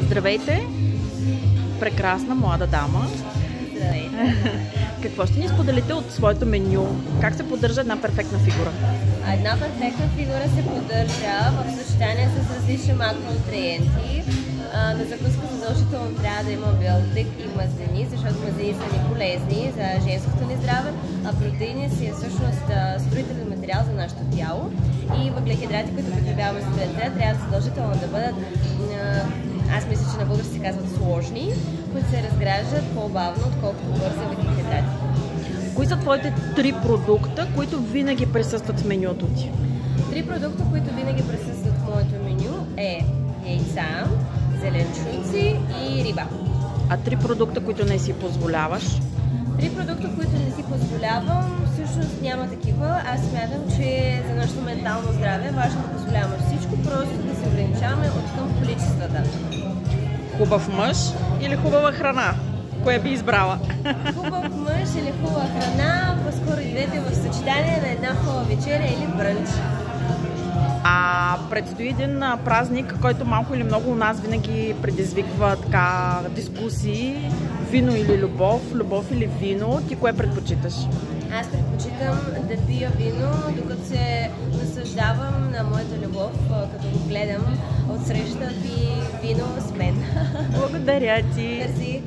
Здравейте! Прекрасна млада дама. Здравейте! Какво ще ни споделите от своето меню? Как се поддържа една перфектна фигура? Една перфектна фигура се поддържа в съчетание с различни макронутриенти. На закуска задължително трябва да има белтък и мазнини, защото мазнини са ни полезни за женското ни здраве, а протеини си е всъщност строителен материал за нашето тяло. И въглехидрати, които потребяваме сутринта, трябва задължително да бъдат, аз мисля, че на български се казват сложни, които се разграждат по-бавно, отколкото бързи въглехидрати. Кои са твоите 3 продукта, които винаги присъстват в менюто ти? 3 продукта, които винаги присъстват в моето меню е яйца, зеленчуци и риба. А 3 продукта, които не си позволяваш? 3 продукта, които не си позволявам, всъщност няма такива. Аз смятам, че за нашето ментално здраве е важно да позволяваме всичко, просто да се ограничаваме от към количествата. Хубав мъж или хубава храна? Кое би избрала? Хубав мъж или хубава храна, по-скоро идете в съчетание на една хубава вечеря или брънч. А предстои един празник, който малко или много у нас винаги предизвиква така дискусии. Вино или любов, любов или вино. Ти кое предпочиташ? Аз предпочитам да пия вино, докато се наслаждавам на моята любов, като го гледам отсреща пи вино с мен. Благодаря ти! Мерси!